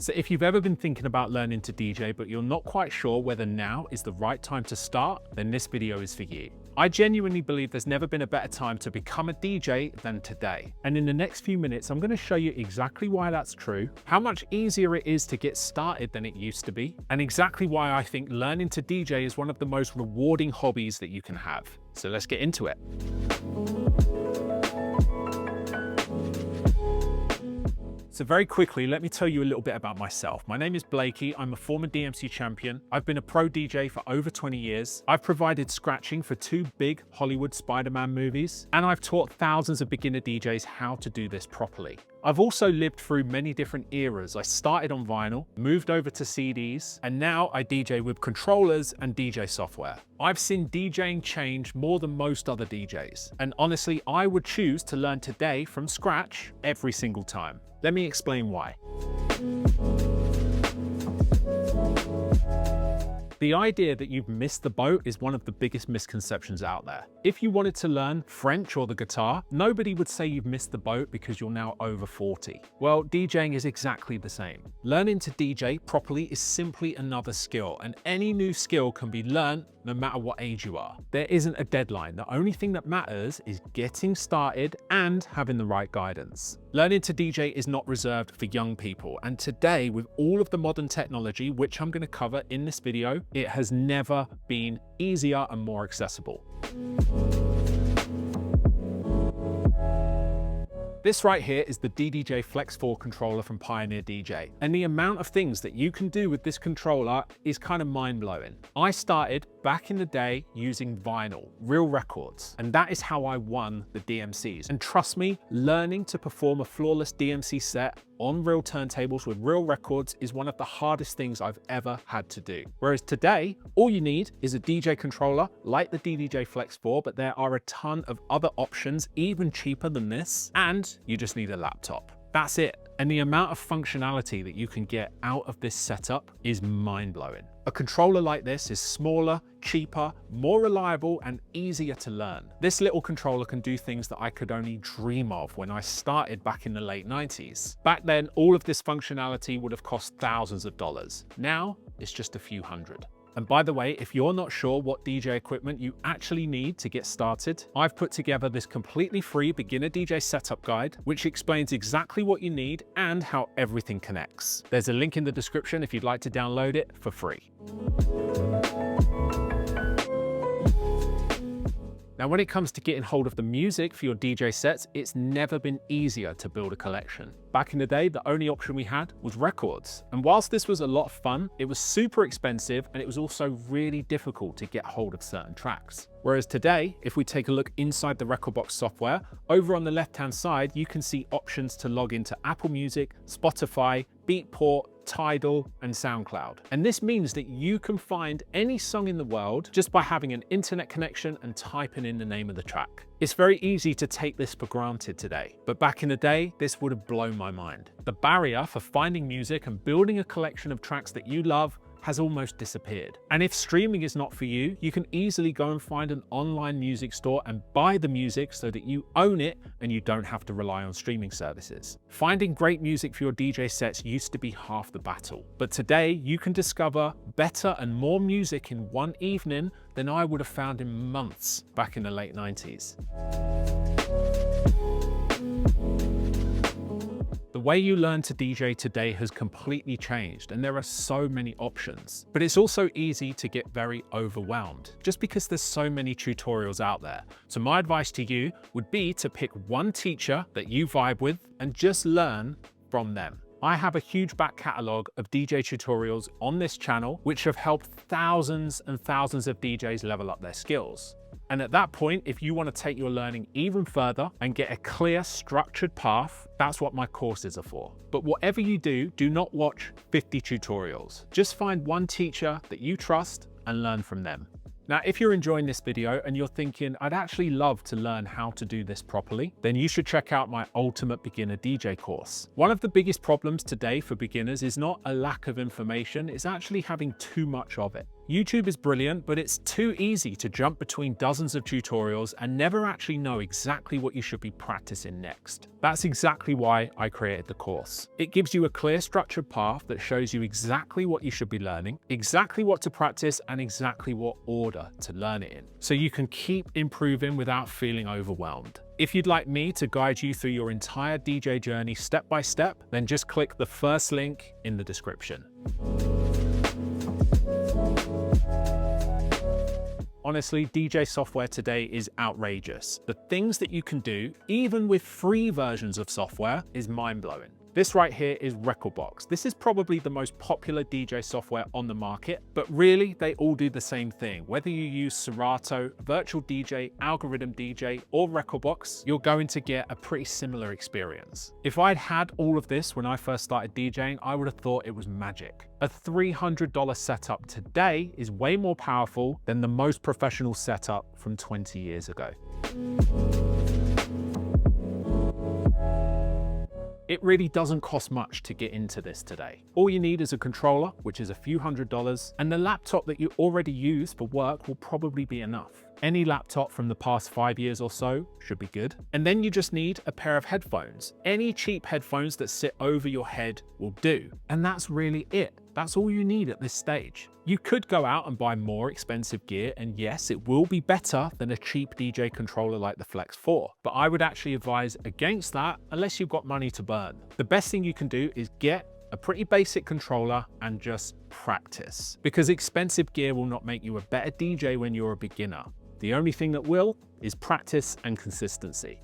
So if you've ever been thinking about learning to DJ, but you're not quite sure whether now is the right time to start, then this video is for you. I genuinely believe there's never been a better time to become a DJ than today. And in the next few minutes, I'm going to show you exactly why that's true, how much easier it is to get started than it used to be, and exactly why I think learning to DJ is one of the most rewarding hobbies that you can have. So let's get into it. So very quickly, let me tell you a little bit about myself. My name is Blakey. I'm a former DMC champion. I've been a pro DJ for over 20 years. I've provided scratching for 2 big Hollywood Spider-Man movies, and I've taught thousands of beginner DJs how to do this properly. I've also lived through many different eras. I started on vinyl, moved over to CDs, and now I DJ with controllers and DJ software. I've seen DJing change more than most other DJs, and honestly, I would choose to learn today from scratch every single time. Let me explain why. The idea that you've missed the boat is one of the biggest misconceptions out there. If you wanted to learn French or the guitar, nobody would say you've missed the boat because you're now over 40. Well, DJing is exactly the same. Learning to DJ properly is simply another skill, and any new skill can be learned no matter what age you are. There isn't a deadline. The only thing that matters is getting started and having the right guidance. Learning to DJ is not reserved for young people, and today, with all of the modern technology, which I'm going to cover in this video, it has never been easier and more accessible. This right here is the DDJ Flex 4 controller from Pioneer DJ, and the amount of things that you can do with this controller is kind of mind-blowing. I started back in the day using vinyl, real records, and that is how I won the DMCs. And trust me, learning to perform a flawless DMC set on real turntables with real records is one of the hardest things I've ever had to do. Whereas today, all you need is a DJ controller like the DDJ Flex 4, but there are a ton of other options even cheaper than this, and you just need a laptop. That's it. And the amount of functionality that you can get out of this setup is mind-blowing. A controller like this is smaller, cheaper, more reliable, and easier to learn. This little controller can do things that I could only dream of when I started back in the late 90s. Back then, all of this functionality would have cost thousands of dollars. Now, it's just a few hundred. And by the way, if you're not sure what DJ equipment you actually need to get started, I've put together this completely free beginner DJ setup guide, which explains exactly what you need and how everything connects. There's a link in the description if you'd like to download it for free. Now, when it comes to getting hold of the music for your DJ sets, it's never been easier to build a collection. Back in the day, the only option we had was records. And whilst this was a lot of fun, it was super expensive, and it was also really difficult to get hold of certain tracks. Whereas today, if we take a look inside the Rekordbox software, over on the left-hand side, you can see options to log into Apple Music, Spotify, Beatport, Tidal, and SoundCloud. And this means that you can find any song in the world just by having an internet connection and typing in the name of the track. It's very easy to take this for granted today, but back in the day, this would have blown my mind. The barrier for finding music and building a collection of tracks that you love has almost disappeared. And if streaming is not for you, you can easily go and find an online music store and buy the music so that you own it and you don't have to rely on streaming services. Finding great music for your DJ sets used to be half the battle, but today you can discover better and more music in one evening than I would have found in months back in the late 90s. The way you learn to DJ today has completely changed, and there are so many options. But it's also easy to get very overwhelmed, just because there's so many tutorials out there. So my advice to you would be to pick one teacher that you vibe with and just learn from them. I have a huge back catalogue of DJ tutorials on this channel, which have helped thousands and thousands of DJs level up their skills. And at that point, if you want to take your learning even further and get a clear, structured path, that's what my courses are for. But whatever you do, do not watch 50 tutorials. Just find one teacher that you trust and learn from them. Now, if you're enjoying this video and you're thinking, I'd actually love to learn how to do this properly, then you should check out my Ultimate Beginner DJ course. One of the biggest problems today for beginners is not a lack of information, it's actually having too much of it. YouTube is brilliant, but it's too easy to jump between dozens of tutorials and never actually know exactly what you should be practicing next. That's exactly why I created the course. It gives you a clear structured path that shows you exactly what you should be learning, exactly what to practice, and exactly what order to learn it in, so you can keep improving without feeling overwhelmed. If you'd like me to guide you through your entire DJ journey step by step, then just click the first link in the description. Honestly, DJ software today is outrageous. The things that you can do, even with free versions of software, is mind-blowing. This right here is Rekordbox. This is probably the most popular DJ software on the market, but really they all do the same thing. Whether you use Serato, Virtual DJ, Algorithm DJ, or Rekordbox, you're going to get a pretty similar experience. If I'd had all of this when I first started DJing, I would have thought it was magic. A $300 setup today is way more powerful than the most professional setup from 20 years ago. It really doesn't cost much to get into this today. All you need is a controller, which is a few $100s, and the laptop that you already use for work will probably be enough. Any laptop from the past 5 years or so should be good. And then you just need a pair of headphones. Any cheap headphones that sit over your head will do. And that's really it. That's all you need at this stage. You could go out and buy more expensive gear, and yes, it will be better than a cheap DJ controller like the Flex 4, but I would actually advise against that unless you've got money to burn. The best thing you can do is get a pretty basic controller and just practice, because expensive gear will not make you a better DJ when you're a beginner. The only thing that will is practice and consistency.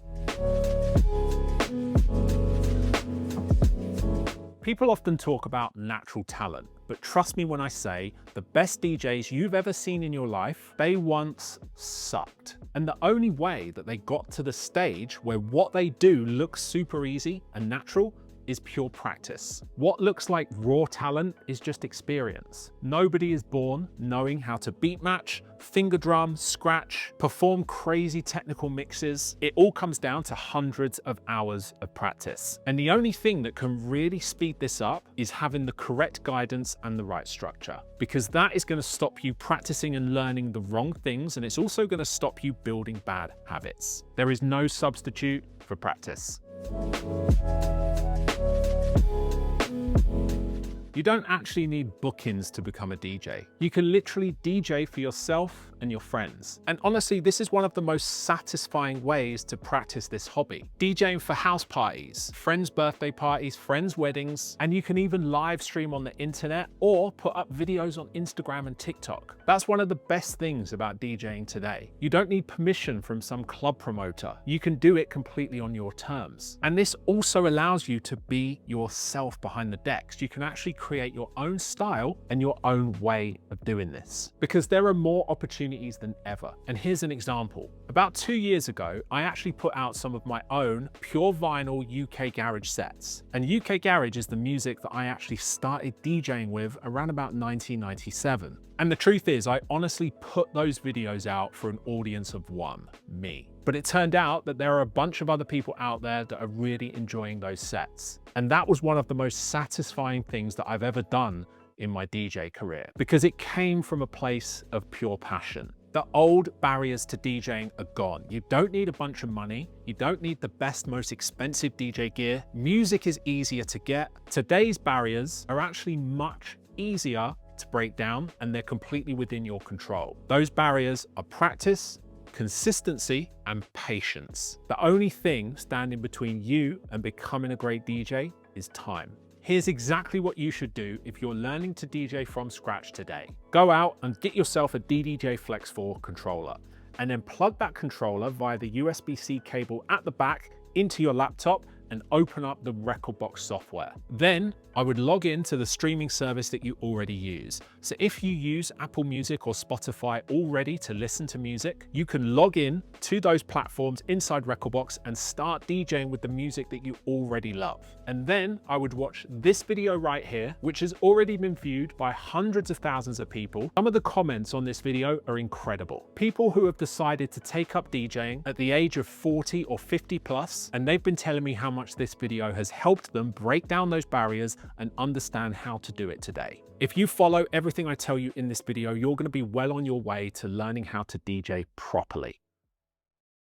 People often talk about natural talent, but trust me when I say the best DJs you've ever seen in your life, they once sucked. And the only way that they got to the stage where what they do looks super easy and natural is pure practice. What looks like raw talent is just experience. Nobody is born knowing how to beat match, finger drum, scratch, perform crazy technical mixes. It all comes down to hundreds of hours of practice. And the only thing that can really speed this up is having the correct guidance and the right structure, because that is going to stop you practicing and learning the wrong things, and it's also going to stop you building bad habits. There is no substitute for practice. You don't actually need bookings to become a DJ. You can literally DJ for yourself and your friends. And honestly, this is one of the most satisfying ways to practice this hobby. DJing for house parties, friends' birthday parties, friends' weddings, and you can even live stream on the internet or put up videos on Instagram and TikTok. That's one of the best things about DJing today. You don't need permission from some club promoter. You can do it completely on your terms. And this also allows you to be yourself behind the decks. You can actually create your own style and your own way of doing this, because there are more opportunities than ever. And here's an example. About 2 years ago, I actually put out some of my own pure vinyl UK garage sets. And UK garage is the music that I actually started DJing with around about 1997. And the truth is, I honestly put those videos out for an audience of one, me. But it turned out that there are a bunch of other people out there that are really enjoying those sets. And that was one of the most satisfying things that I've ever done in my DJ career, because it came from a place of pure passion. The old barriers to DJing are gone. You don't need a bunch of money. You don't need the best, most expensive DJ gear. Music is easier to get. Today's barriers are actually much easier to break down, and they're completely within your control. Those barriers are practice, consistency, and patience. The only thing standing between you and becoming a great DJ is time. Here's exactly what you should do if you're learning to DJ from scratch today. Go out and get yourself a DJing Flex 4 controller, and then plug that controller via the USB-C cable at the back into your laptop and open up the Rekordbox software. Then I would log into the streaming service that you already use. So if you use Apple Music or Spotify already to listen to music, you can log in to those platforms inside Rekordbox and start DJing with the music that you already love. And then I would watch this video right here, which has already been viewed by hundreds of thousands of people. Some of the comments on this video are incredible. People who have decided to take up DJing at the age of 40 or 50 plus, and they've been telling me how much this video has helped them break down those barriers and understand how to do it today. If you follow everything I tell you in this video, you're going to be well on your way to learning how to DJ properly.